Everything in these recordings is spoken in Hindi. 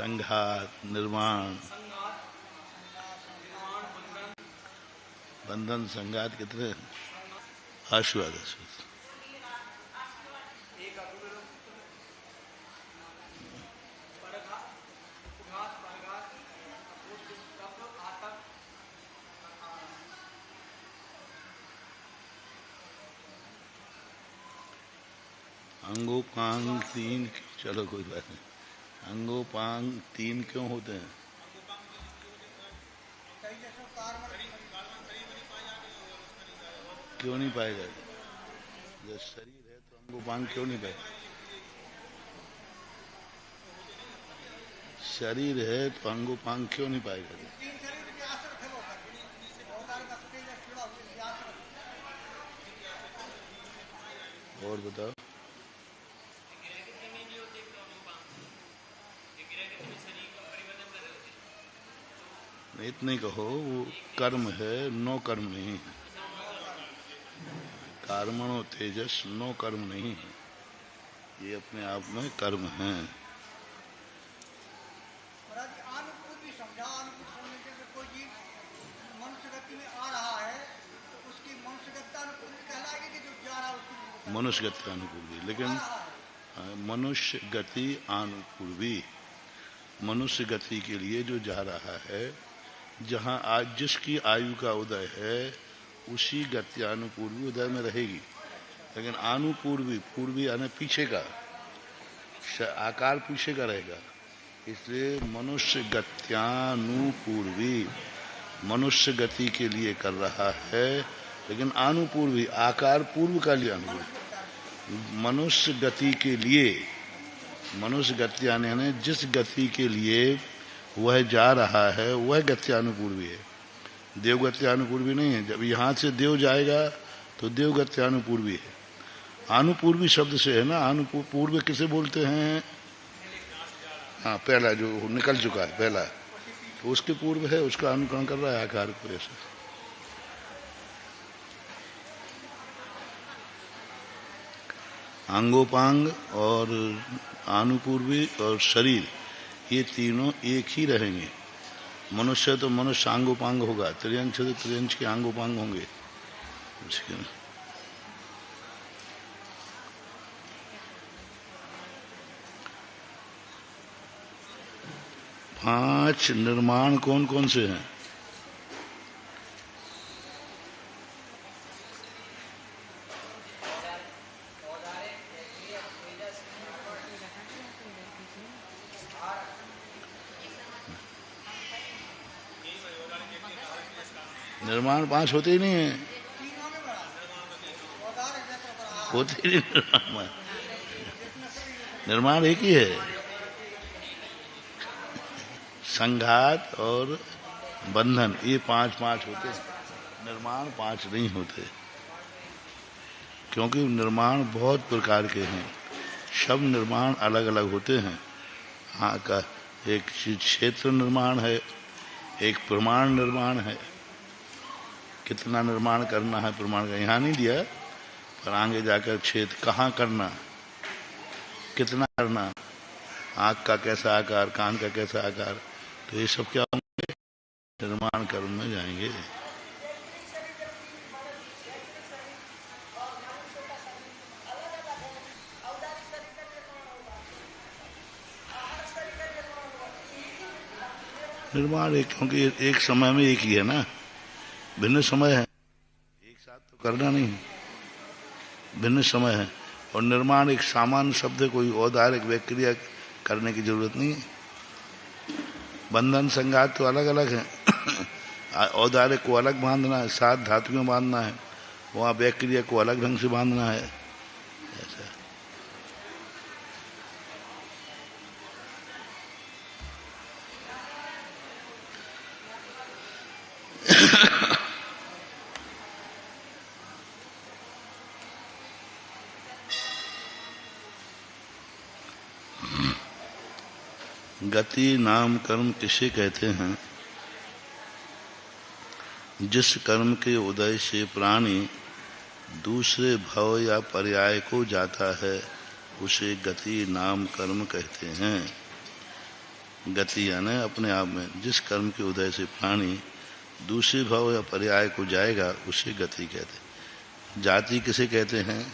संघात, निर्माण, बंधन, संघात कितने? आशीर्वाद। अंगोपांग तीन, चलो कोई बात नहीं। अंगोपांग तीन क्यों होते हैं? क्यों नहीं पाए जाते? जब शरीर है तो अंगोपांग क्यों नहीं पाए? शरीर है तो अंगोपांग क्यों नहीं पाए जाते? और बताओ। इतने कहो, वो कर्म है, नो कर्म नहीं है। कर्मणो तेजस, नो कर्म नहीं है, ये अपने आप में कर्म है। मनुष्य गति अनुपूर्वी, लेकिन मनुष्य गति अनुपूर्वी, मनुष्य गति के लिए जो जा रहा है, जहाँ आज जिसकी आयु का उदय है उसी गति अनुपूर्वी उदय में रहेगी। लेकिन अनुपूर्वी, पूर्वी यानी पीछे का, आकार पीछे का रहेगा। इसलिए मनुष्य गत्यानुपूर्वी, मनुष्य गति के लिए कर रहा है, लेकिन अनुपूर्वी, आकार पूर्व का लिए अनुपूर्वी। मनुष्य गति के लिए, मनुष्य गति यानी जिस गति के लिए वह जा रहा है वह गत्यानुपूर्वी है, देवगत्यानुपूर्वी नहीं है। जब यहाँ से देव जाएगा तो देवगत्यानुपूर्वी है। अनुपूर्वी शब्द से है ना, अनुपूर्व किसे बोलते हैं? हाँ, पहला जो निकल चुका है पहला, तो उसके पूर्व है, उसका अनुकरण कर रहा है आकार को। ऐसे अंगोपांग और अनुपूर्वी और शरीर, ये तीनों एक ही रहेंगे। मनुष्य तो मनुष्य अंगोपांग होगा, त्रियंश तो त्रियंश के अंगोपांग होंगे। पांच निर्माण कौन कौन से हैं? निर्माण पांच होते ही नहीं है, होते ही नहीं। निर्माण एक ही है, संघात और बंधन, ये पांच पांच होते हैं। निर्माण पांच नहीं होते, क्योंकि निर्माण बहुत प्रकार के हैं। सब निर्माण अलग अलग होते हैं। हाँ का एक क्षेत्र निर्माण है, एक प्रमाण निर्माण है। कितना निर्माण करना है प्रमाण का यहाँ नहीं दिया, पर आगे जाकर क्षेत्र कहाँ करना, कितना करना, आँख का कैसा आकार, कान का कैसा आकार, तो ये सब क्या होंगे? निर्माण कर्म में जाएंगे। निर्माण एक, क्योंकि एक समय में एक ही है ना, भिन्न समय है, एक साथ तो करना नहीं, भिन्न समय है। और निर्माण एक सामान्य शब्द है, कोई औदारिक क्रिया करने की जरूरत नहीं है। बंधन संघात तो अलग अलग है। औदारिक को अलग बांधना है, 7 धातु में बांधना है, वहाँ क्रिया को अलग ढंग से बांधना है। ऐसा गति नाम कर्म किसे कहते हैं? जिस कर्म के उदय से प्राणी दूसरे भव या पर्याय को जाता है उसे गति नाम कर्म कहते हैं। गति यानी अपने आप में जिस कर्म के उदय से प्राणी दूसरे भाव या पर्याय को जाएगा उसे गति कहते हैं। जाति किसे कहते हैं?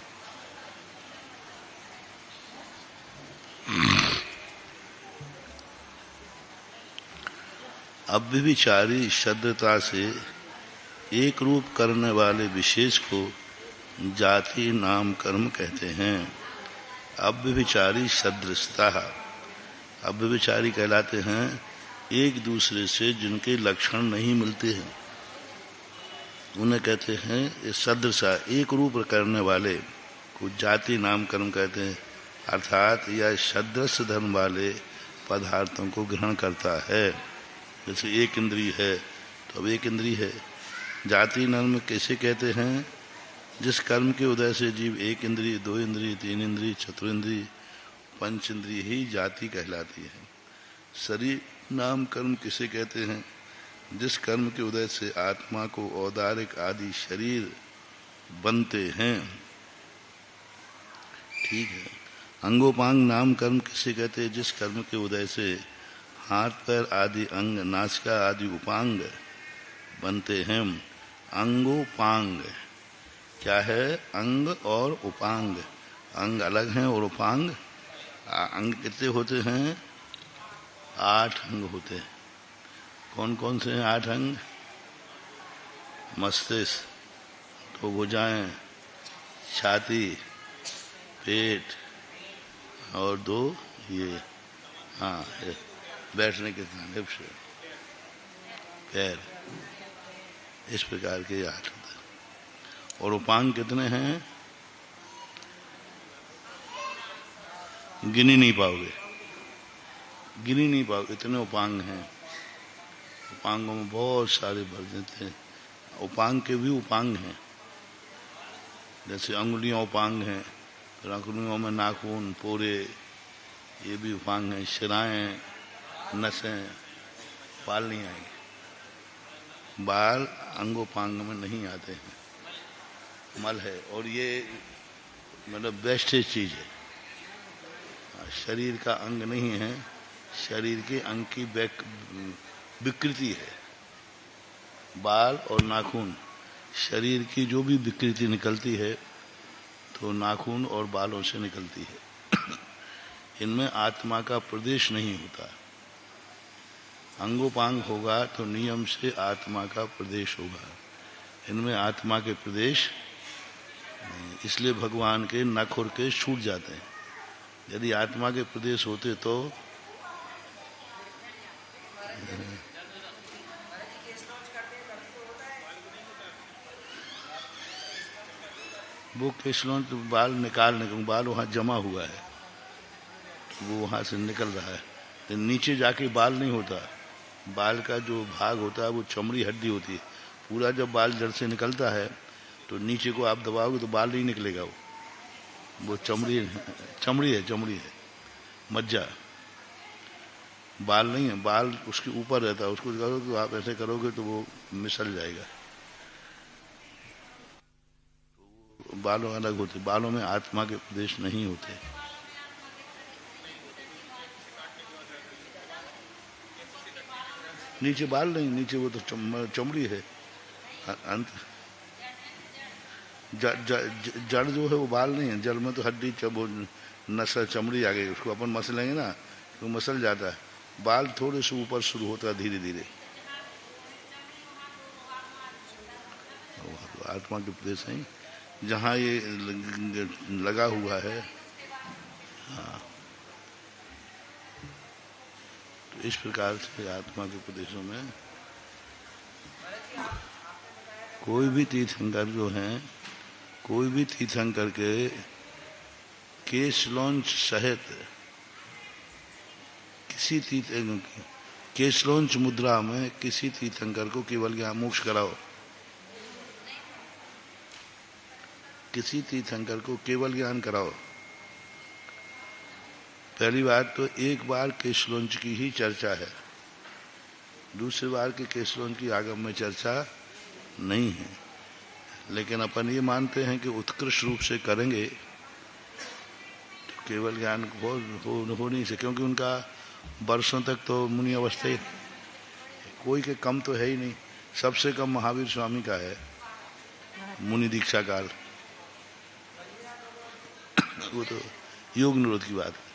अव्यभिचारी शब्दता से एक रूप करने वाले विशेष को जाति नाम कर्म कहते हैं। अव्यभिचारी सदृशता, अव्यभिचारी कहलाते हैं एक दूसरे से जिनके लक्षण नहीं मिलते हैं, उन्हें कहते हैं सदृशा, एक रूप करने वाले को जाति नाम कर्म कहते हैं। अर्थात यह सदृश धर्म वाले पदार्थों को ग्रहण करता है। जैसे एक इंद्रिय है तो अब एक इंद्रिय है। जाति नर्म कैसे कहते हैं? जिस कर्म के उदय से जीव एक इंद्रिय, दो इंद्रिय, तीन इंद्रिय, चतुर्इंद्रिय, पंच इंद्रिय ही जाति कहलाती है। शरीर नाम कर्म किसे कहते हैं? जिस कर्म के उदय से आत्मा को औदारिक आदि शरीर बनते हैं। ठीक है। अंगोपांग नाम कर्म किसे कहते हैं? जिस कर्म के उदय से हाथ पैर आदि अंग, नासिका आदि उपांग बनते हैं। अंगोपांग क्या है? अंग और उपांग। अंग अलग हैं और उपांग। अंग कितने होते हैं? 8 अंग होते हैं। कौन कौन से हैं 8 अंग? मस्तिष्क, 2 भुजाएं, छाती, पेट और 2 ये बैठने के हिप्स, पैर, इस प्रकार के 8 होते हैं। और उपांग कितने हैं? गिनी नहीं पाओगे, गिनी नहीं पाओगे, इतने उपांग हैं। उपांगों में बहुत सारे भर देते हैं। उपांग के भी उपांग हैं। जैसे अंगुलियां उपांग हैं, फिर अंगुलियों में नाखून, पोरे, ये भी उपांग हैं। शिराएं, नसें, बाल नहीं आएंगे। बाल अंगोपांग में नहीं आते हैं, मल है। और ये मतलब बेस्टेज चीज है। शरीर का अंग नहीं है, शरीर के अंग की विकृति है। बाल और नाखून, शरीर की जो भी विकृति निकलती है तो नाखून और बालों से निकलती है। इनमें आत्मा का प्रदेश नहीं होता। अंगोपांग होगा तो नियम से आत्मा का प्रदेश होगा। इनमें आत्मा के प्रदेश, इसलिए भगवान के नख और केश छूट जाते हैं। यदि आत्मा के प्रदेश होते तो वो केशलों तो बाल निकालने को, बाल वहाँ जमा हुआ है, वो वहाँ से निकल रहा है। तो नीचे जाके बाल नहीं होता। बाल का जो भाग होता है वो चमड़ी हड्डी होती है। पूरा जब बाल जड़ से निकलता है तो नीचे को आप दबाओगे तो बाल नहीं निकलेगा। वो चमड़ी है, मज्जा, बाल नहीं है। बाल उसके ऊपर रहता है। उसको करो तो आप ऐसे करोगे तो वो मिसल जाएगा। बालों अलग होते, बालों में आत्मा के प्रदेश नहीं होते। नीचे बाल नहीं, नीचे वो तो चमड़ी है। अंत जड़ जो है वो बाल नहीं है। जड़ में तो हड्डी, नसा, चमड़ी आ गई। उसको अपन मसलेंगे ना तो मसल जाता है। बाल थोड़े से ऊपर शुरू होता है धीरे धीरे। आत्मा के प्रदेश है जहाँ ये लगा हुआ है। हाँ, तो इस प्रकार से आत्मा के प्रदेशों में कोई भी तीर्थंकर जो हैं, कोई भी तीर्थंकर के केशलोंच सहित किसी केशलोंच मुद्रा में किसी तीर्थंकर को केवल यहाँ मोक्ष कराओ, किसी तीर्थंकर को केवल ज्ञान कराओ। पहली बात तो एक बार केशलोंच की ही चर्चा है, दूसरी बार के केशलोंच की आगम में चर्चा नहीं है। लेकिन अपन ये मानते हैं कि उत्कृष्ट रूप से करेंगे तो केवल ज्ञान हो नहीं सके, क्योंकि उनका वर्षों तक तो मुनि अवस्था ही, कोई के कम तो है ही नहीं। सबसे कम महावीर स्वामी का है मुनि दीक्षा काल। वो तो योग निरोध की बात है।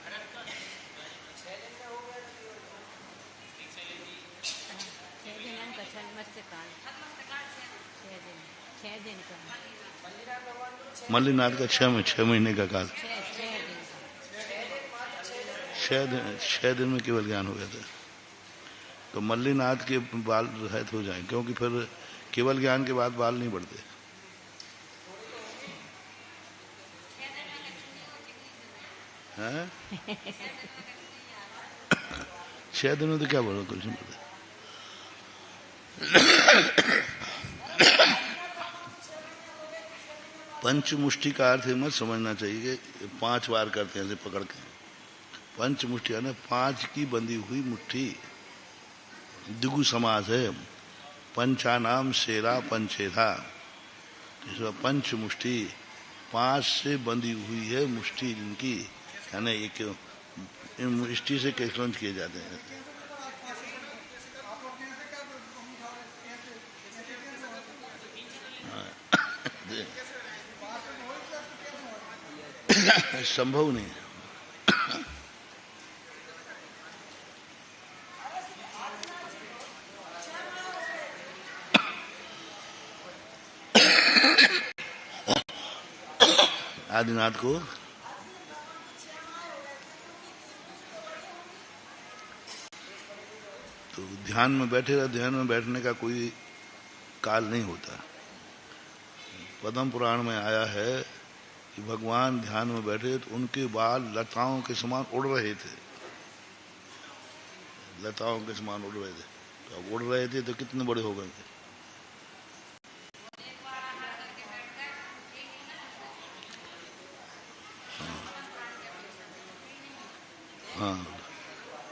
मल्लीनाथ का 6 महीने का काल, 6 दिन में केवल ज्ञान हो गया था। तो मल्लीनाथ के बाल रहित हो जाएं, क्योंकि फिर केवल ज्ञान के बाद बाल नहीं बढ़ते। हैं 6 दिन में तो क्या बोलो, कुछ नहीं बोलते। पंचमुष्टि का अर्थ मत समझना चाहिए कि 5 बार करते हैं ऐसे पकड़ के। पंचमुष्टि है 5 की बंधी हुई मुट्ठी, दिगु समास है। पंचानाम शेरा पंचेरा, पंचमुष्टि 5 से बंधी हुई है मुष्टि जिनकी, यानी एक मुष्टि से कैसे किए जाते हैं। संभव नहीं है। आदिनाथ को तो ध्यान में बैठेगा, ध्यान में बैठने का कोई काल नहीं होता। पद्म पुराण में आया है कि भगवान ध्यान में बैठे तो उनके बाल लताओं के समान उड़ रहे थे, लताओं के समान उड़ रहे थे। तो अब उड़ रहे थे तो कितने बड़े हो गए थे। हाँ,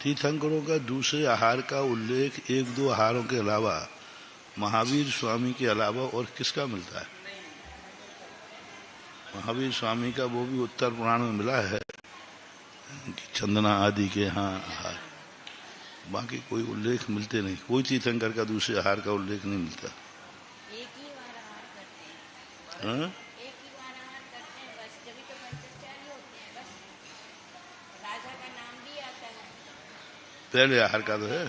तीर्थंकरों का दूसरे आहार का उल्लेख 1-2 आहारों के अलावा महावीर स्वामी के अलावा और किसका मिलता है। महावीर स्वामी का वो भी उत्तर पुराण में मिला है कि चंदना आदि के यहाँ आहार, बाकी कोई उल्लेख मिलते नहीं। कोई तीर्थंकर का दूसरे आहार का उल्लेख नहीं मिलता। एक ही बार आहार करते हैं। हाँ? एक ही बार आहार करते हैं बस, जभी तो पंचाचार्य होते हैं बस। राजा का नाम भी आता है। पहले आहार का तो है,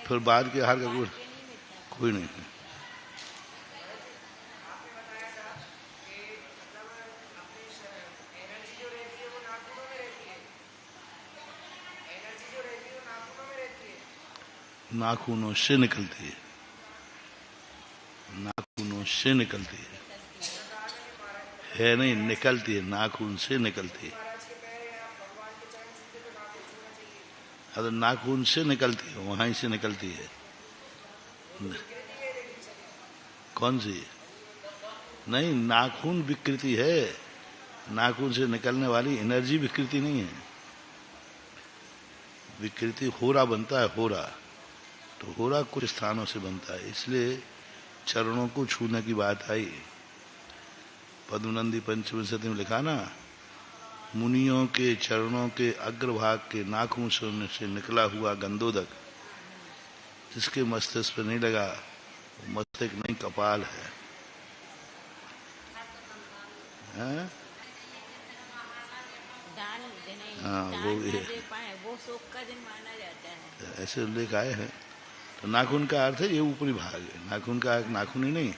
फिर बाद के आहार का कोई नहीं है। नाखूनों से निकलती है, नाखूनों से निकलती है नहीं, निकलती है, नाखून से निकलती है। अगर नाखून से निकलती है, वहां से निकलती है। कौन सी? नहीं, नाखून विकृति है, नाखून से निकलने वाली एनर्जी विकृति नहीं है। विकृति होरा बनता है, होरा, तो होरा कुछ स्थानों से बनता है, इसलिए चरणों को छूने की बात आई। पद्मनंदी पंचविंशति में लिखा ना, मुनियों के चरणों के अग्रभाग के नाखून से निकला हुआ गंधोदक जिसके मस्तिष्क पर नहीं लगा, वो मस्तिष्क नहीं कपाल है। हाँ? हाँ, वो शोक का दिन माना जाता है। ऐसे उल्लेख आए हैं। तो नाखून का अर्थ है ये ऊपरी भाग है। नाखून का नाखून ही नहीं,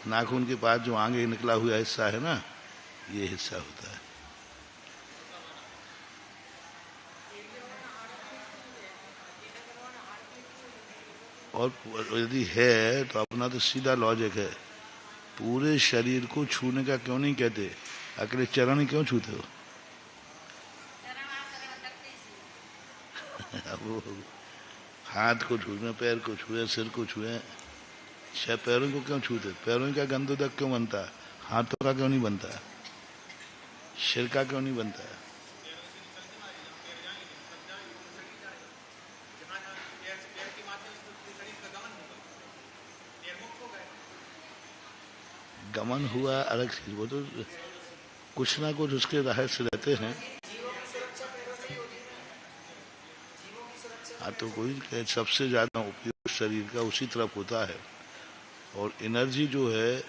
नाखून के पास जो आगे निकला हुआ हिस्सा है ना, ये हिस्सा होता है। और यदि है तो अपना तो सीधा लॉजिक है, पूरे शरीर को छूने का क्यों नहीं कहते, अकेले चरण क्यों छूते हो? वो हाथ को छूए, पैर को छुए, सिर को छुए, 6 पैरों को क्यों छूते? पैरों का गंधोदक क्यों बनता है? हाथों का क्यों नहीं बनता? सिर का क्यों नहीं बनता? गमन हुआ अलग चीज, वो तो कुछ ना कुछ उसके रहस्य रहते हैं। हाँ, तो कोई सबसे ज्यादा उपयोग शरीर का उसी तरफ होता है। और एनर्जी जो है,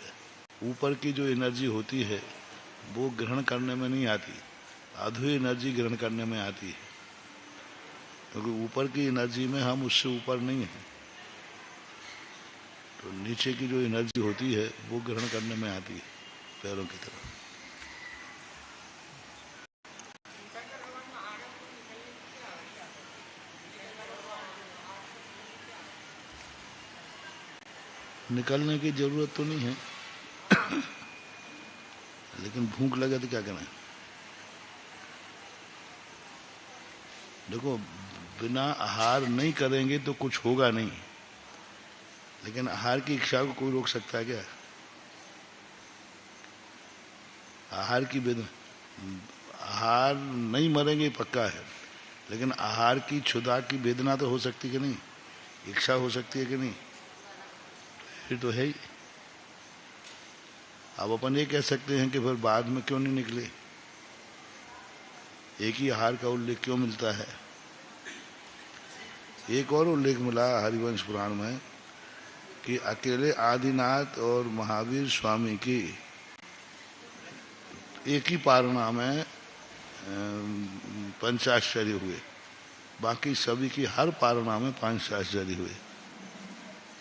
ऊपर की जो एनर्जी होती है वो ग्रहण करने में नहीं आती, अधूरी एनर्जी ग्रहण करने में आती है, क्योंकि ऊपर की एनर्जी में हम उससे ऊपर नहीं है। तो नीचे की जो एनर्जी होती है वो ग्रहण करने में आती है पैरों की तरफ। निकलने की जरूरत तो नहीं है, लेकिन भूख लगे तो क्या करें। देखो, बिना आहार नहीं करेंगे तो कुछ होगा नहीं, लेकिन आहार की इच्छा को कोई रोक सकता है क्या? आहार की आहार नहीं मरेंगे पक्का है, लेकिन आहार की क्षुधा की वेदना तो हो सकती है कि नहीं, इच्छा हो सकती है कि नहीं, फिर तो है ही। अब अपन ये कह सकते हैं कि फिर बाद में क्यों नहीं निकले, एक ही आहार का उल्लेख क्यों मिलता है। एक और उल्लेख मिला हरिवंश पुराण में कि अकेले आदिनाथ और महावीर स्वामी की एक ही पारणा में पंचाश्चर्य हुए, बाकी सभी की हर पारणा में पंचाश्चर्य हुए,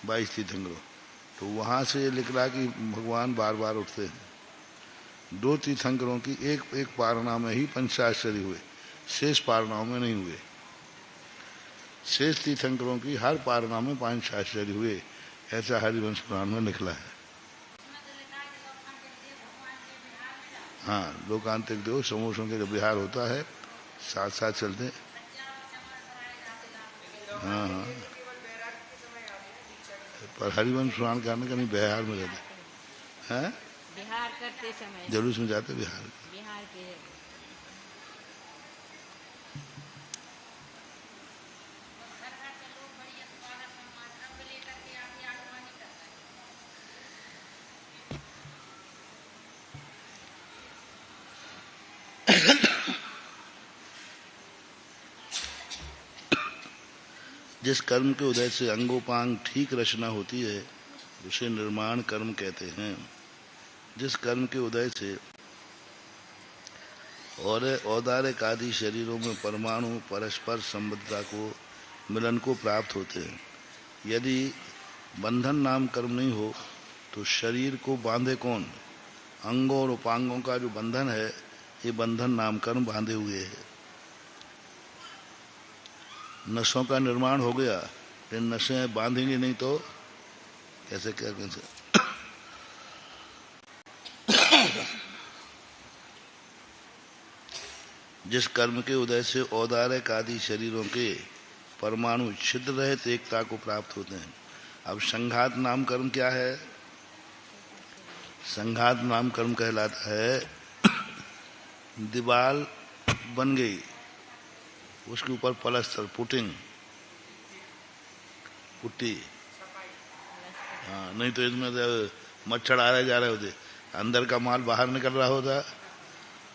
22 तीर्थंकरों। तो वहां से लिख रहा कि भगवान बार बार उठते हैं। 2 तीर्थंकरों की एक एक पारणा में ही पंचाश्चर्य हुए, शेष पारणाओं में नहीं हुए। शेष तीर्थंकरों की हर पारणा में पंचाश्चर्य हुए, ऐसा हरिवंश पुराण में निकला है। हाँ, लोकांतिक देव समूहों के जब विहार होता है साथ साथ चलते। हाँ हाँ, पर हरिवंश पुराण करने का नहीं, बिहार में रहते हैं, बिहार करते समय जुलूस में जाते बिहार के जिस कर्म के उदय से अंगोपांग ठीक रचना होती है उसे निर्माण कर्म कहते हैं। जिस कर्म के उदय से और औदारिक आदि शरीरों में परमाणु परस्पर संबद्धता को मिलन को प्राप्त होते हैं। यदि बंधन नाम कर्म नहीं हो तो शरीर को बांधे कौन? अंगों और उपांगों का जो बंधन है, ये बंधन नाम कर्म बांधे हुए है। नसों का निर्माण हो गया, लेकिन नसें बांधेंगी नहीं तो कैसे क्या कैसे। जिस कर्म के उदय से औदारिक आदि शरीरों के परमाणु छिद्र रहित एकता को प्राप्त होते हैं। अब संघात नाम कर्म क्या है? संघात नाम कर्म कहलाता है दीवाल बन गई, उसके ऊपर पलस्तर पुटिंग पुट्टी, हाँ, नहीं तो इसमें तो मच्छर आ रहे जा रहे होते, अंदर का माल बाहर निकल रहा होता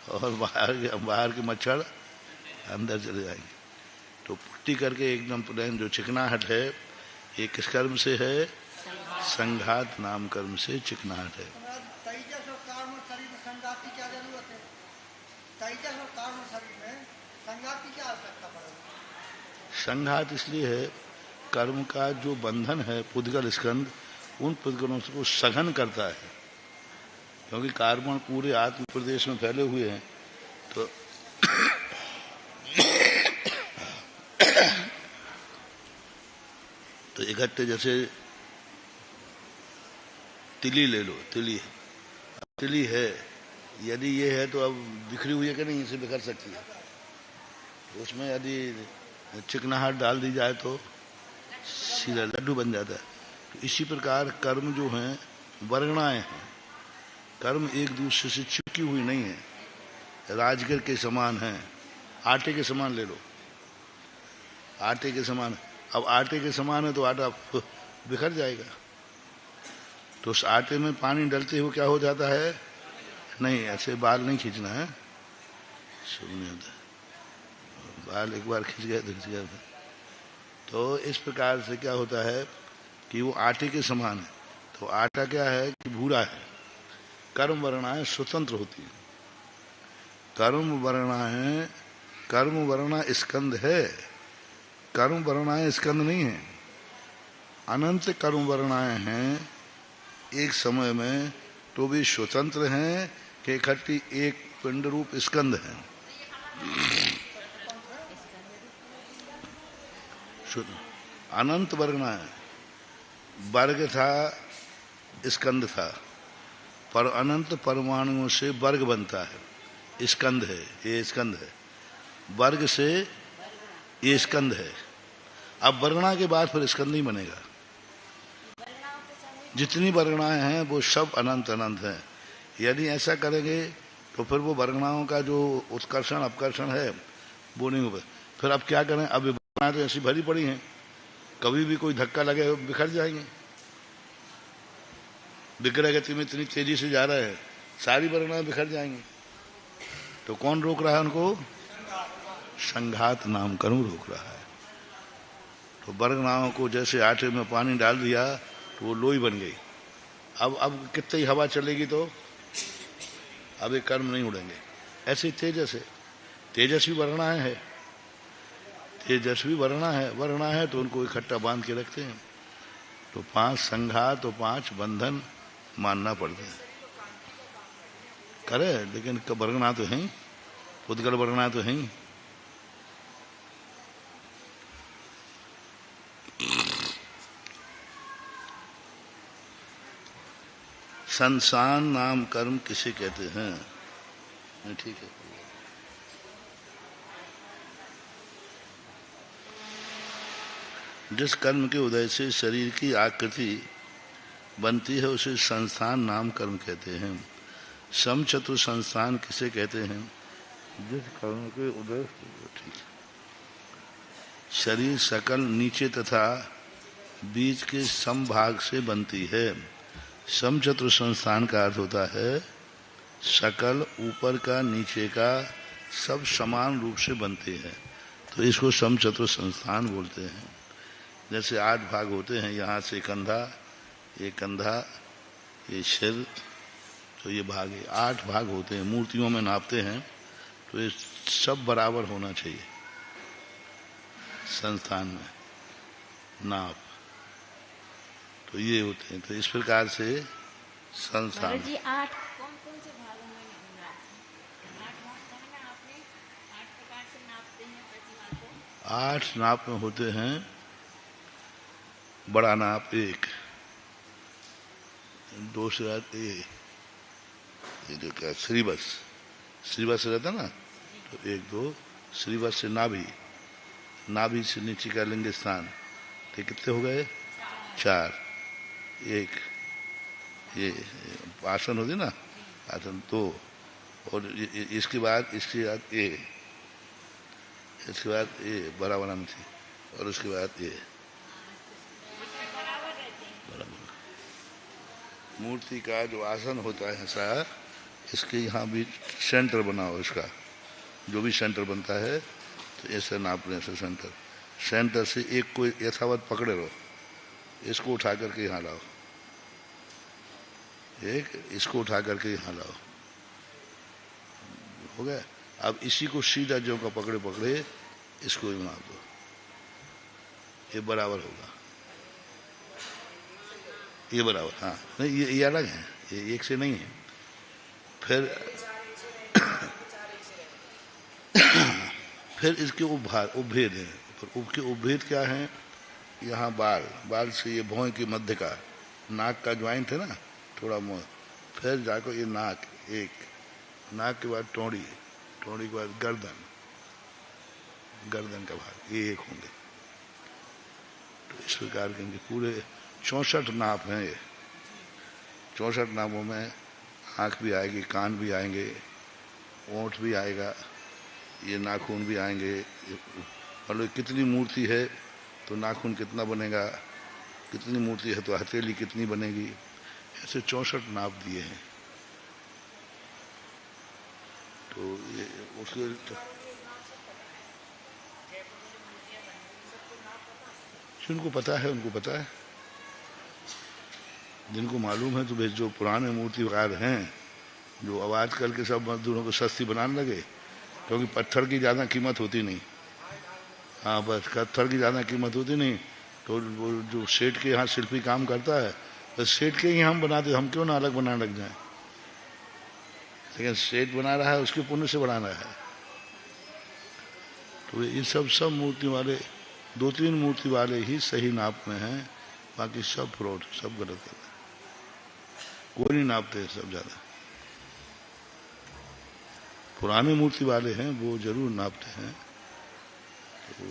और बाहर के मच्छर अंदर चले जाएंगे। तो पुट्टी करके एकदम प्लेन जो चिकनाहट है, ये किस कर्म से है? संघात नाम कर्म से चिकनाहट है। संघात इसलिए है, कर्म का जो बंधन है पुद्गल स्कंद, उन पुद्गलों को सघन करता है, क्योंकि कार्बन पूरे आत्म प्रदेश में फैले हुए हैं। तो इकट्ठे, जैसे तिली ले लो, तिली है, यदि ये है तो अब बिखरी हुई है कि नहीं, इसे बिखर सकती है। उसमें यदि चिकनाहट डाल दी जाए तो सीधा लड्डू बन जाता है। तो इसी प्रकार कर्म जो हैं वर्गणाएं हैं, कर्म एक दूसरे से चिपकी हुई नहीं है, राजगिर के समान है, आटे के समान ले लो, आटे के समान। अब आटे के समान है तो आटा बिखर जाएगा, तो उस आटे में पानी डालते हुए क्या हो जाता है? नहीं, ऐसे बाल नहीं खींचना है, शुरू नहीं होता, बाल एक बार खींच गया तो खींच गया। तो इस प्रकार से क्या होता है कि वो आटे के समान है। तो आटा क्या है कि भूरा है। कर्म वर्णाएं स्वतंत्र होती हैं। कर्म वर्णा स्कंद है, कर्म वर्णाएं स्कंद नहीं है। अनंत कर्म वर्णाएं हैं एक समय में, तो भी स्वतंत्र हैं कि इकट्ठी एक पिंड रूप स्कंद है। अनंत वर्णाएं, वर्ग था, स्कंद था, पर अनंत परमाणुओं से वर्ग बनता है, स्कंद है, ये स्कंद है। वर्ग से ये स्कंद है। अब वर्णा के बाद फिर स्कंद नहीं बनेगा। जितनी वर्गणाएं हैं वो सब अनंत अनंत हैं। यदि ऐसा करेंगे तो फिर वो वर्गणाओं का जो उत्कर्षण अपकर्षण है वो नहीं होगा। फिर अब क्या करें, अब वर्गणाएं तो ऐसी भरी पड़ी हैं, कभी भी कोई धक्का लगे बिखर जाएंगे। विक्रय गति में इतनी तेजी से जा रहा है, सारी वर्गणाएं बिखर जाएंगी। तो कौन रोक रहा है उनको? संघात नाम कर्म रोक रहा है। तो वर्गणाओं को जैसे आटे में पानी डाल दिया तो वो लोई बन गई। अब कितनी हवा चलेगी तो अब ये कर्म नहीं उड़ेंगे। ऐसे तेजस है, तेजस्वी वर्णाएं है, तेजस्वी वर्णा है तो उनको इकट्ठा बांध के रखते हैं। तो 5 संघात तो 5 बंधन मानना पड़ता है। करे लेकिन वर्णा तो है, पुद्गल वर्णा तो है। संसान नाम कर्म किसे कहते हैं? ठीक है। जिस कर्म के उदय से शरीर की आकृति बनती है उसे संस्थान नाम कर्म कहते हैं। सम चतुर संस्थान किसे कहते हैं? जिस कर्म के उदय ठीक शरीर सकल नीचे तथा बीच के समभाग से बनती है। समचतुर संस्थान का अर्थ होता है सकल, ऊपर का नीचे का सब समान रूप से बनते हैं, तो इसको समचतुर संस्थान बोलते हैं। जैसे 8 भाग होते हैं, यहाँ से कंधा, ये कंधा, ये सिर, तो ये भाग है, 8 भाग होते हैं। मूर्तियों में नापते हैं तो ये सब बराबर होना चाहिए संस्थान में नाप। तो ये होते हैं। तो इस प्रकार से संस्थान जी 8 कौन से भागों में 8 भाग कहा ना आपने? 8 प्रकार से नापते हैं प्रतिमा को। 8 नाप में होते हैं। बड़ा नाप 1, दूसरा ये जो क्या श्रीवत्स रहता ना, तो 1 2 श्रीवत्स से नाभि से नीचे का लिंग स्थान, तो कितने हो गए? 4। 1 ये आसन होती ना, आसन 2, और इसके बाद ये, इसके बाद ये बराबर थी, और उसके बाद ये मूर्ति का जो आसन होता है ऐसा, इसके यहाँ भी सेंटर बनाओ। इसका जो भी सेंटर बनता है तो ऐसे नाप लें, ऐसे सेंटर से एक को यथावत पकड़े रहो, इसको उठा करके यहाँ लाओ, एक इसको उठा करके यहाँ लाओ, हो गया। अब इसी को सीधा जो का पकड़े पकड़े इसको भी नाप दो, ये बराबर होगा, ये बराबर। हाँ नहीं, ये अलग है, ये एक से नहीं है। फिर इसके उपभेद है। पर उसके उपभेद क्या है? यहाँ बाल से ये भौं के मध्य का नाक का ज्वाइंट है ना, थोड़ा मुंह, फिर जाकर ये नाक, एक नाक के बाद टोड़ी के बाद गर्दन का भाग, ये एक होंगे। तो इस प्रकार के इनके पूरे 64 नाप हैं। ये 64 नापों में आँख भी आएगी, कान भी आएंगे, ओंठ भी आएगा, ये नाखून भी आएंगे। मतलब कितनी मूर्ति है तो नाखून कितना बनेगा, कितनी मूर्ति है तो हथेली कितनी बनेगी, ऐसे 64 नाप दिए हैं। तो ये उसके जिनको पता है उनको पता है, जिनको मालूम है तो वे जो पुराने मूर्तिकार हैं, जो अब आजकल के सब मजदूरों को सस्ती बनाने लगे, क्योंकि पत्थर की ज़्यादा कीमत होती नहीं। हाँ बस पत्थर की ज़्यादा कीमत होती नहीं, तो वो जो सेठ के यहाँ शिल्पी काम करता है, तो सेठ के ही हम बनाते, हम क्यों ना अलग बनाने लग जाएं। लेकिन सेठ बना रहा है उसके पुण्य से बना रहा है। तो ये सब मूर्ति वाले, 2-3 मूर्ति वाले ही सही नाप में हैं, बाकी सब फ्रॉड, सब गलत है। कोई नहीं नापते सब ज़्यादा। पुराने मूर्ति वाले हैं वो जरूर नापते हैं। तो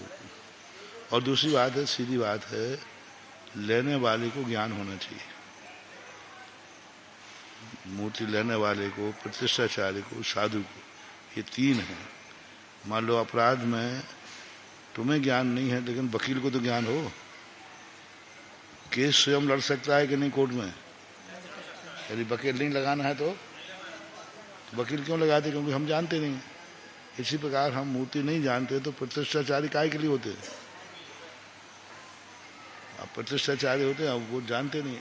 और दूसरी बात है, सीधी बात है, लेने वाले को ज्ञान होना चाहिए। मूर्ति लेने वाले को, प्रतिष्ठाचार्य को, साधु को, ये 3 हैं। मान लो अपराध में तुम्हें ज्ञान नहीं है, लेकिन वकील को तो ज्ञान हो, केस स्वयं लड़ सकता है कि नहीं कोर्ट में। यदि वकील नहीं लगाना है तो वकील क्यों लगाते, क्योंकि हम जानते नहीं। इसी प्रकार हम मूर्ति नहीं जानते तो प्रतिष्ठाचार्य काहे के लिए होते हैं। अब प्रतिष्ठाचार्य होते हैं, अब वो जानते नहीं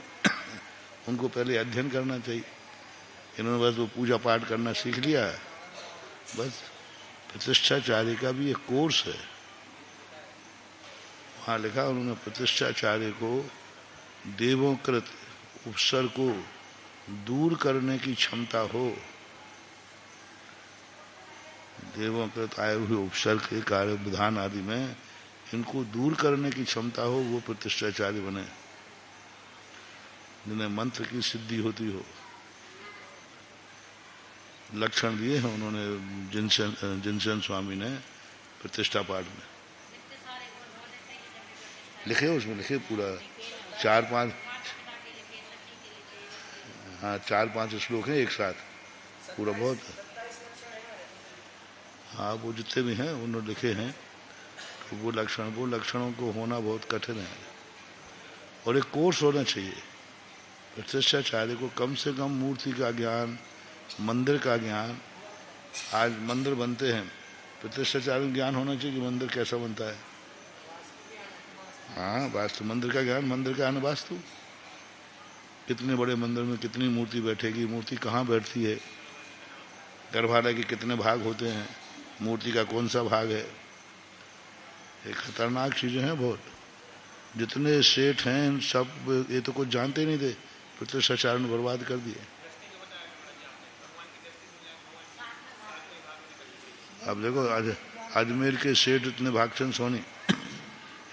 उनको पहले अध्ययन करना चाहिए। इन्होंने बस वो पूजा पाठ करना सीख लिया है बस। प्रतिष्ठाचार्य का भी एक कोर्स है, वहाँ लिखा उन्होंने, प्रतिष्ठाचार्य को देवोकृत उपसर को दूर करने की क्षमता हो। देवोकृत आए हुए उपसर के कार्य विधान आदि में इनको दूर करने की क्षमता हो, वो प्रतिष्ठाचार्य बने, जिन्हें मंत्र की सिद्धि होती हो। लक्षण दिए हैं उन्होंने जिनसन स्वामी ने प्रतिष्ठा पाठ में लिखे, उसमें लिखे पूरा 4-5, हाँ 4-5 श्लोक हैं एक साथ, पूरा बहुत। हाँ वो जितने भी हैं उन्होंने लिखे हैं। तो वो लक्षणों को होना बहुत कठिन है, और एक कोर्स होना चाहिए। प्रतिष्ठाचार्य को कम से कम मूर्ति का ज्ञान, मंदिर का ज्ञान। आज मंदिर बनते हैं, प्रतिष्ठाचार्य ज्ञान होना चाहिए कि मंदिर कैसा बनता है। हाँ वास्तु, मंदिर का ज्ञान, मंदिर का आना वास्तु। कितने बड़े मंदिर में कितनी मूर्ति बैठेगी, मूर्ति कहाँ बैठती है, गर्भालय के कितने भाग होते हैं, मूर्ति का कौन सा भाग है। ये खतरनाक चीजें हैं बहुत। जितने सेठ हैं सब ये तो कुछ जानते नहीं थे, प्रतिष्ठाचार्य ने बर्बाद कर दिए। अब देखो अजमेर के सेठ इतने भागचंद सोनी,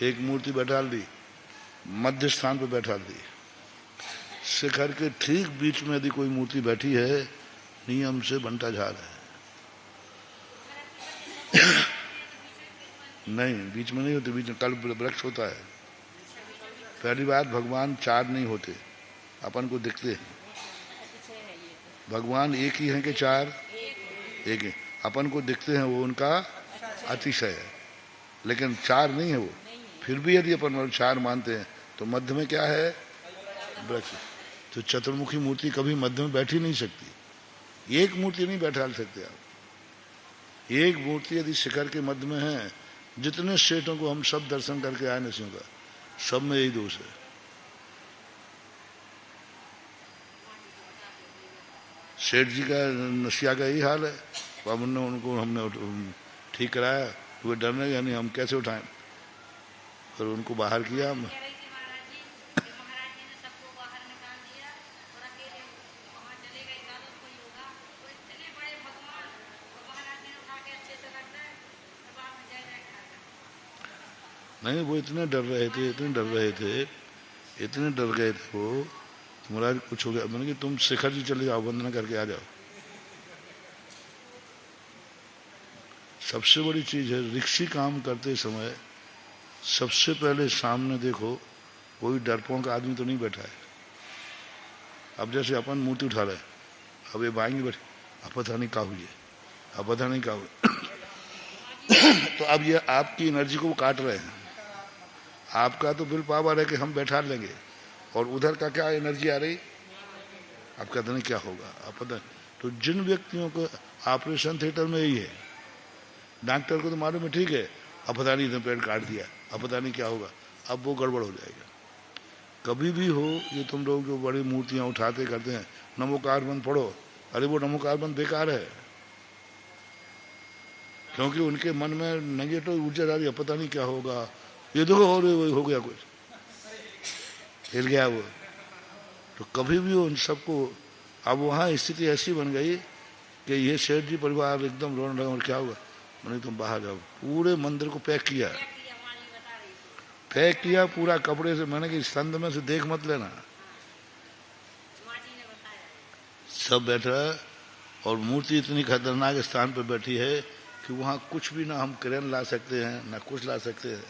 एक मूर्ति बैठा दी, मध्य स्थान पर बैठा दी। शिखर के ठीक बीच में यदि कोई मूर्ति बैठी है, नियम से बनता जा रहा है। नहीं बीच में नहीं होते, बीच में कल्प वृक्ष होता है। पहली बात, भगवान 4 नहीं होते, अपन को दिखते हैं। भगवान एक ही है कि 4? एक है। अपन को दिखते हैं, वो उनका अतिशय है, लेकिन 4 नहीं है वो। फिर भी यदि अपन 4 मानते हैं तो मध्य में क्या है? वृक्ष। तो चतुर्मुखी मूर्ति कभी मध्य में बैठी नहीं सकती। एक मूर्ति नहीं बैठा सकते आप। एक मूर्ति यदि शिखर के मध्य में है, जितने सेठों को हम सब दर्शन करके आए नसियों का, सब में यही दोष है। सेठ जी का नसिया का यही हाल है। अब उनको हमने ठीक कराया, वे डरने यानी हम कैसे उठाएं, फिर उनको बाहर किया हम। नहीं वो इतने डर रहे थे, इतने डर गए थे वो, महाराज कुछ हो गया। मैंने कि तुम शिखर जी चले जाओ, वंदना करके आ जाओ। सबसे बड़ी चीज है, ऋषि काम करते समय सबसे पहले सामने देखो कोई डरपोक आदमी तो नहीं बैठा है। अब जैसे अपन मूर्ति उठा रहे, अब ये बाएंगे बैठे, अब पता नहीं क्या हुई है, अब पता नहीं क्या हुआ। तो अब ये आपकी एनर्जी को काट रहे हैं। आपका तो बिल पावर है कि हम बैठा लेंगे, और उधर का क्या एनर्जी आ रही, आप कहते नहीं क्या होगा, आप पता। तो जिन व्यक्तियों को ऑपरेशन थिएटर में यही है, डॉक्टर को तो मालूम है ठीक है, अब पता नहीं इधर पेड़ काट दिया, अब पता नहीं क्या होगा, अब वो गड़बड़ हो जाएगा। कभी भी हो ये तुम लोग जो बड़ी मूर्तियां उठाते करते हैं, नमोकार बंद पढ़ो, अरे वो नमोकार बंद बेकार है, क्योंकि उनके मन में नेगेटिव ऊर्जा आ रही है, पता नहीं क्या होगा, ये देखो हो गया कुछ, हिल गया वो। तो कभी भी उन सबको, अब वहाँ स्थिति ऐसी बन गई कि ये सेठ जी परिवार एकदम रोने लगा, और क्या होगा, मैंने तुम बाहर जाओ, पूरे मंदिर को पैक किया पूरा कपड़े से। मैंने कि संद में से देख मत लेना, सब बैठा, और मूर्ति इतनी खतरनाक स्थान पर बैठी है कि वहां कुछ भी ना हम क्रेन ला सकते हैं ना कुछ ला सकते हैं,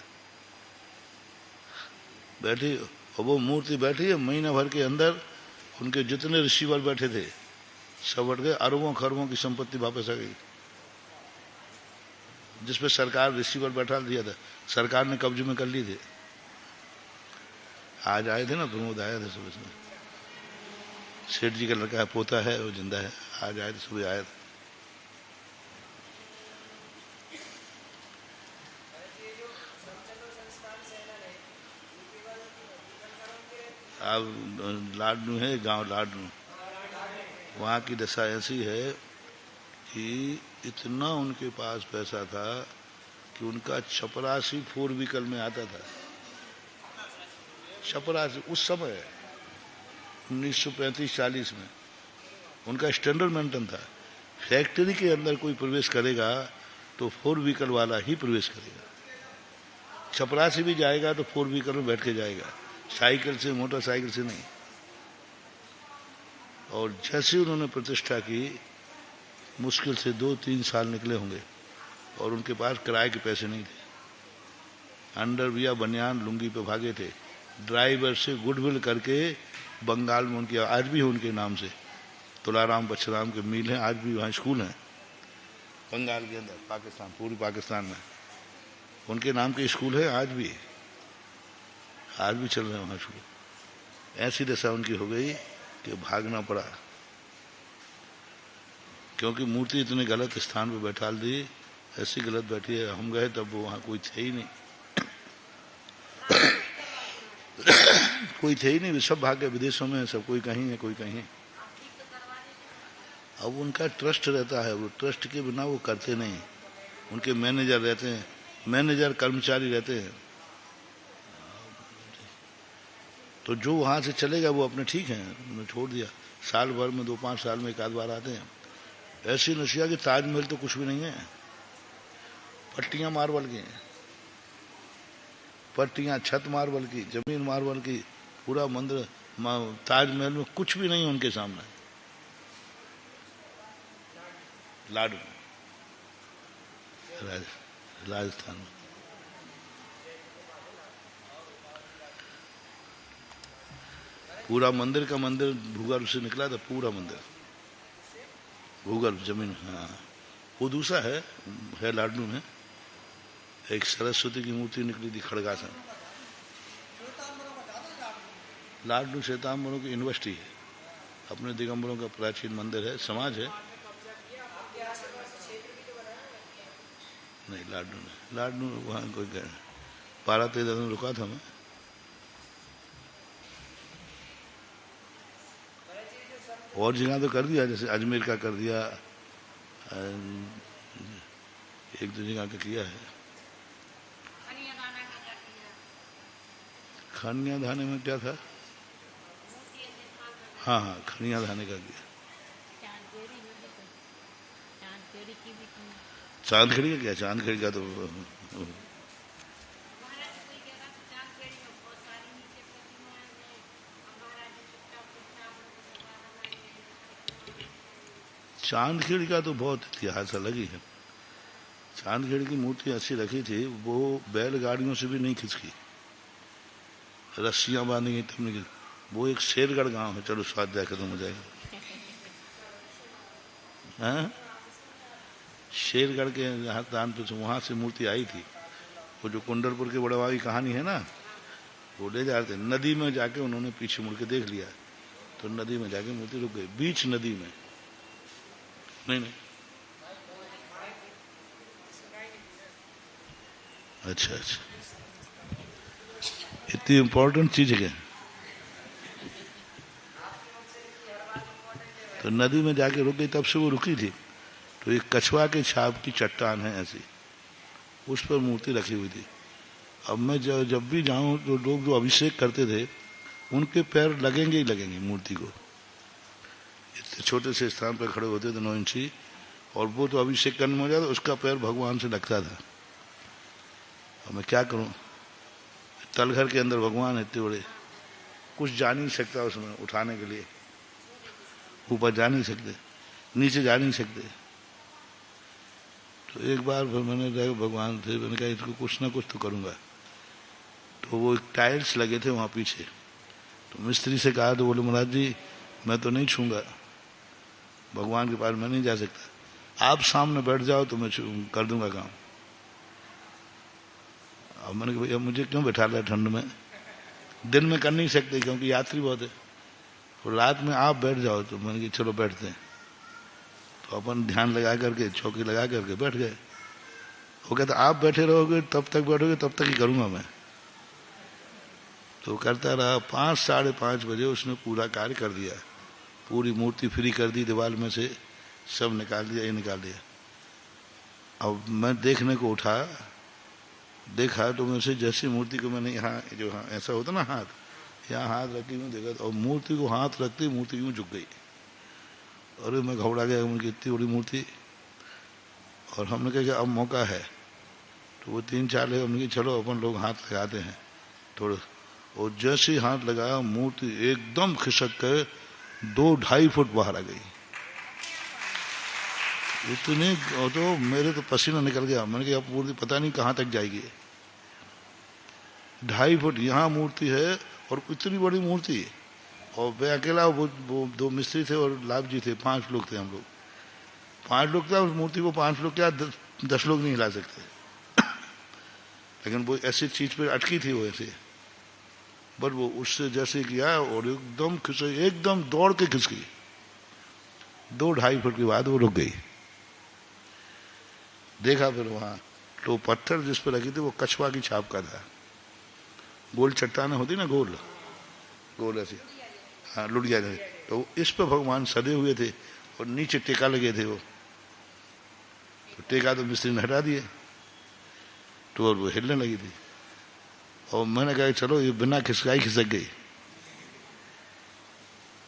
बैठी। और वो मूर्ति बैठी है, महीना भर के अंदर उनके जितने रिसीवर बैठे थे सब हट गए, अरबों खरबों की संपत्ति वापस आ गई, जिसपे सरकार रिसीवर बैठा दिया था, सरकार ने कब्जे में कर ली थी। आज आए थे ना, प्रमोद आया था सुबह सुबह, सेठ जी का लड़का है, पोता है, वो जिंदा है, आज आए थे, सुबह आया था। अब लाडनू है गांव, लाडनू, वहाँ की दशा ऐसी है कि इतना उनके पास पैसा था कि उनका चपरासी 4 व्हीकल में आता था। चपरासी उस समय 1935-40 में उनका स्टैंडर्ड मेंटेन था, फैक्ट्री के अंदर कोई प्रवेश करेगा तो 4 व्हीकल वाला ही प्रवेश करेगा, चपरासी भी जाएगा तो 4 व्हीकल में बैठ के जाएगा, साइकिल से, मोटरसाइकिल से नहीं। और जैसे उन्होंने प्रतिष्ठा की, मुश्किल से 2-3 साल निकले होंगे, और उनके पास किराए के पैसे नहीं थे, अंडरवियर बनियान लुंगी पे भागे थे, ड्राइवर से गुडविल करके बंगाल में उनकी, आज भी है उनके नाम से तुलाराम बच्छराम के मिल हैं, आज भी वहाँ स्कूल हैं बंगाल के अंदर, पाकिस्तान, पूरी पाकिस्तान में उनके नाम के स्कूल है, आज भी चल रहे हैं वहाँ स्कूल। ऐसी दशा उनकी हो गई कि भागना पड़ा, क्योंकि मूर्ति इतने गलत स्थान पे बैठा दी, ऐसी गलत बैठी है। हम गए तब वहाँ कोई थे ही नहीं कोई थे ही नहीं, सब भाग गए, विदेशों में सब, कोई कहीं है कोई कहीं। अब उनका ट्रस्ट रहता है, वो ट्रस्ट के बिना वो करते नहीं, उनके मैनेजर रहते हैं, मैनेजर कर्मचारी रहते हैं, तो जो वहाँ से चलेगा वो अपने ठीक है, उन्होंने छोड़ दिया, साल भर में 2-5 साल में एक आध बार आते हैं। ऐसी नशिया कि ताजमहल तो कुछ भी नहीं है, पट्टियां मार्बल की हैं, पट्टियां, छत मार्बल की, जमीन मार्बल की, पूरा मंदिर, ताजमहल में कुछ भी नहीं उनके सामने। लाडू राजस्थान में पूरा मंदिर का मंदिर भूगर्भ से निकला था, पूरा मंदिर भूगर्भ जमीन। हाँ, वो दूसरा है लाडनू में, एक सरस्वती की मूर्ति निकली थी खड़गासन। लाडनू श्वेतांबरों की यूनिवर्सिटी है, अपने दिगंबरों का प्राचीन मंदिर है, समाज है। नहीं, लाडनू वहाँ कोई 12-13 दिन रुका था मैं। और जगह तो कर दिया, जैसे अजमेर का कर दिया, एक दो जगह का किया है। खनिया धाने में क्या था? हाँ, खनिया धाने का किया। चांदखेड़ी का क्या? चांदखेड़ी का तो चांदखेड़ी का तो बहुत इतिहास अलग ही है। चांदखेड़ी की मूर्ति ऐसी रखी थी, वो बैलगाड़ियों से भी नहीं खिसकी, रस्सियां बांधी गई तब नहीं। वो एक शेरगढ़ गांव है, चलो स्वाध्याय खत्म हो जाएगा। हाँ, शेरगढ़ के यहाँ तान पे वहां से मूर्ति आई थी। वो जो कुंडलपुर के बड़वा की कहानी है ना, वो ले जा रहे थे, नदी में जाके उन्होंने पीछे मुड़ के देख लिया, तो नदी में जाके मूर्ति रुक गई, बीच नदी में। नहीं, अच्छा। इतनी इम्पोर्टेंट चीज है क्या? तो नदी में जाके रुक गई, तब से वो रुकी थी। तो एक कछुआ के छाप की चट्टान है ऐसी, उस पर मूर्ति रखी हुई थी। अब मैं जब भी जाऊं तो लोग जो अभिषेक करते थे उनके पैर लगेंगे ही लगेंगे मूर्ति को। इतने छोटे से स्थान पर खड़े होते थे 9 इंची, और वो तो अभिषेक करने में हो जाता, उसका पैर भगवान से लगता था। अब मैं क्या करूं, तलघर के अंदर भगवान इतने बड़े, कुछ जा नहीं सकता उसमें उठाने के लिए, ऊपर जा नहीं सकते, नीचे जा नहीं सकते। तो एक बार फिर मैंने भगवान से मैंने कहा इसको कुछ ना कुछ तो करूंगा। तो वो एक टाइल्स लगे थे वहां पीछे, तो मिस्त्री से कहा तो बोले महाराज जी मैं तो नहीं छूंगा, भगवान के पास मैं नहीं जा सकता, आप सामने बैठ जाओ तो मैं कर दूंगा काम। अब मैंने कहा भैया मुझे क्यों बैठा लिया ठंड में, दिन में कर नहीं सकते क्योंकि यात्री बहुत है, तो रात में आप बैठ जाओ। तो मैंने कहा चलो बैठते हैं। तो अपन ध्यान लगा करके चौकी लगा करके बैठ गए। वो कहता आप बैठे रहोगे तब तक बैठोगे तब तक ही करूंगा मैं। तो करता रहा, 5 साढ़े 5 बजे उसने पूरा कार्य कर दिया, पूरी मूर्ति फ्री कर दी, दीवार में से सब निकाल दिया, ये निकाल दिया। अब मैं देखने को उठा, देखा तो मुझसे जैसी मूर्ति को मैंने यहाँ जो ऐसा होता ना हाथ, यहाँ हाथ रखी हूँ देखा, और मूर्ति को हाथ रखते मूर्ति यूँ झुक गई। अरे मैं घबरा गया, उनकी इतनी बड़ी मूर्ति। और हमने कहा कि अब मौका है, तो वो 3-4 ले, हमने कहा चलो अपन लोग हाथ लगाते हैं थोड़ा। और जैसे ही हाथ लगाया मूर्ति एकदम खिसक कर 2-2.5 फुट बाहर आ गई। इतने तो मेरे तो पसीना निकल गया। मैंने कहा अब मूर्ति पता नहीं कहाँ तक जाएगी। 2.5 फुट यहाँ मूर्ति है और इतनी बड़ी मूर्ति, और मैं अकेला, वो 2 मिस्त्री थे और लाभ जी थे, 5 लोग थे हम लोग। 5 लोग थे, उस मूर्ति को 5 लोग क्या 10 लोग नहीं हिला सकते। लेकिन वो ऐसी चीज पे अटकी थी वो ऐसे, बट वो उससे जैसे किया और एकदम खिसक, एकदम दौड़ के खिस गई। 2-2.5 फुट के बाद वो रुक गई। देखा फिर वहां तो पत्थर जिस पर लगी थी वो कछुआ की छाप का था। गोल चट्टाने होती ना, गोल गोल ऐसी, हाँ लुटिया थे। तो इस पर भगवान सदे हुए थे और नीचे टेका लगे थे वो। तो टेका तो मिस्त्री ने हटा दिए, तो और वो हिलने लगी थी। और मैंने कहा चलो ये बिना खिसकाई खिसक गई।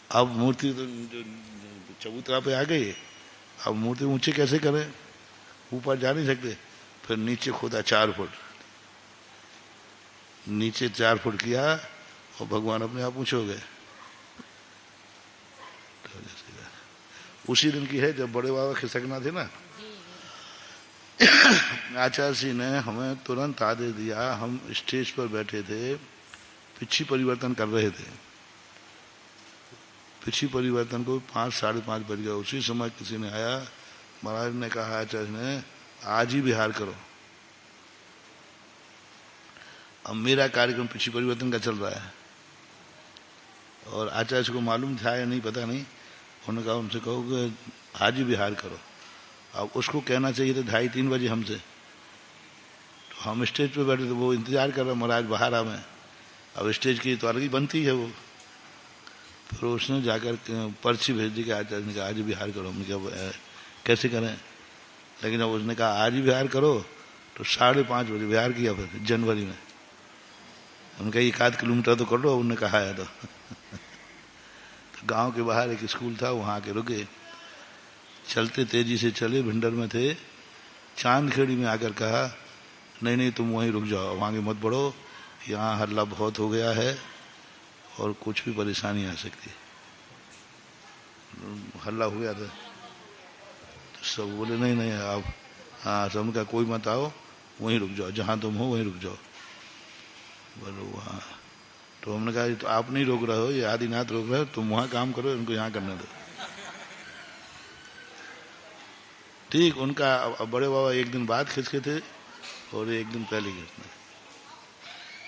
अब मूर्ति तो चबूतरा पे आ गई, अब मूर्ति ऊंचे कैसे करें, ऊपर जा नहीं सकते। फिर नीचे खोदा 4 फुट, नीचे 4 फुट किया और भगवान अपने आप ऊंचे हो गए। उसी दिन की है जब बड़े बाबा खिसकना थे ना, आचार्य जी ने हमें तुरंत आदेश दिया। हम स्टेज पर बैठे थे, पिछी परिवर्तन कर रहे थे। पिछी परिवर्तन को 5 साढ़े 5 बज गया। उसी समय किसी ने आया, महाराज ने कहा आचार्य ने आज ही विहार करो। अब मेरा कार्यक्रम पिछी परिवर्तन का चल रहा है और आचार्य को मालूम था या नहीं पता नहीं, उन्होंने कहा उनसे कहो कि आज ही विहार करो। अब उसको कहना चाहिए था 2:30-3 बजे हमसे। तो हम स्टेज पे बैठे थे, वो इंतजार कर रहा महाराज बाहर आ मैं। अब स्टेज की तो अलग ही बनती है वो। फिर उसने जाकर पर्ची भेज दी कि आचार्य ने कहा आज ही विहार करो। हमने कहा कैसे करें, लेकिन अब उसने कहा आज ही विहार करो, तो 5:30 बजे विहार किया फिर जनवरी में। उनका 1 किलोमीटर तो कर लो, उन्होंने कहा है। तो गांव के बाहर एक स्कूल था, वहां के रुके, चलते तेजी से चले, भिंडर में थे, चांदखेड़ी में आकर कहा नहीं नहीं तुम वहीं रुक जाओ, वहां के मत बढ़ो, यहाँ हल्ला बहुत हो गया है और कुछ भी परेशानी आ सकती है। हल्ला हो गया था तो सब बोले नहीं नहीं आप, हाँ सबका कोई मत आओ, वहीं रुक जाओ, जहां तुम हो वहीं रुक जाओ। बोलो वहाँ। तो हमने कहा तो आप नहीं रोक रहे हो, ये आदिनाथ रोक रहे हो, तुम वहां काम करो, इनको यहाँ करने दो। ठीक उनका बड़े बाबा एक दिन बाद खिसके थे और एक दिन पहले खिसके।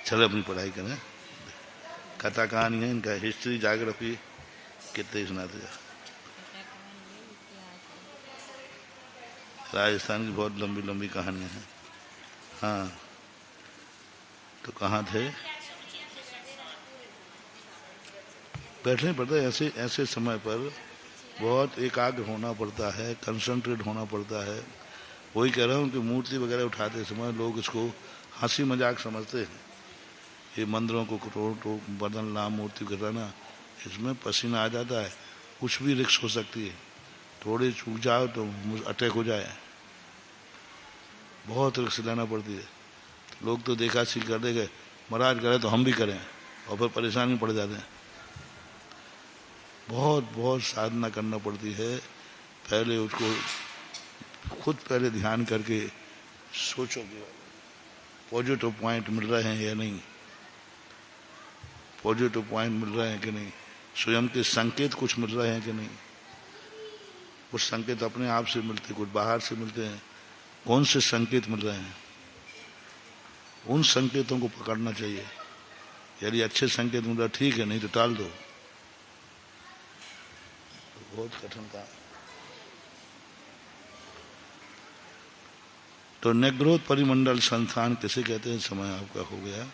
चलो अपनी पढ़ाई करें, कथा कहानी है इनका, हिस्ट्री जाग्राफी कितने सुनाते हैं। राजस्थान की बहुत लंबी लंबी कहानियां हैं। हाँ तो कहाँ थे, बैठना ही पड़ता है। ऐसे ऐसे समय पर बहुत एकाग्र होना पड़ता है, कंसंट्रेट होना पड़ता है। वही कह रहा हूँ कि मूर्ति वगैरह उठाते समय लोग इसको हंसी मजाक समझते हैं। ये मंदिरों को करोड़ बदलना, मूर्ति कराना, इसमें पसीना आ जाता है, कुछ भी रिस्क हो सकती है। थोड़ी चूक जाओ तो अटैक हो जाए, बहुत रिस्क लेना पड़ती है। लोग तो देखा सीख कर देंगे, महाराज करे तो हम भी करें, और फिर परेशान ही पड़ जाते हैं। बहुत बहुत साधना करना पड़ती है। पहले उसको खुद पहले ध्यान करके सोचो कि पॉजिटिव पॉइंट मिल रहे हैं या नहीं, पॉजिटिव पॉइंट मिल रहे हैं कि नहीं, स्वयं के संकेत कुछ मिल रहे हैं कि नहीं। कुछ संकेत अपने आप से मिलते, कुछ बाहर से मिलते हैं। कौन से संकेत मिल रहे हैं, उन संकेतों को पकड़ना चाहिए। यदि अच्छे संकेत मिल रहा ठीक है, नहीं तो टाल दो। बहुत कठिन काम। तो नेग्रोध परिमंडल संस्थान किसे कहते हैं? समय आपका हो गया।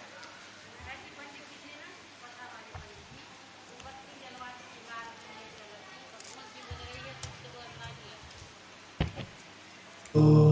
Oh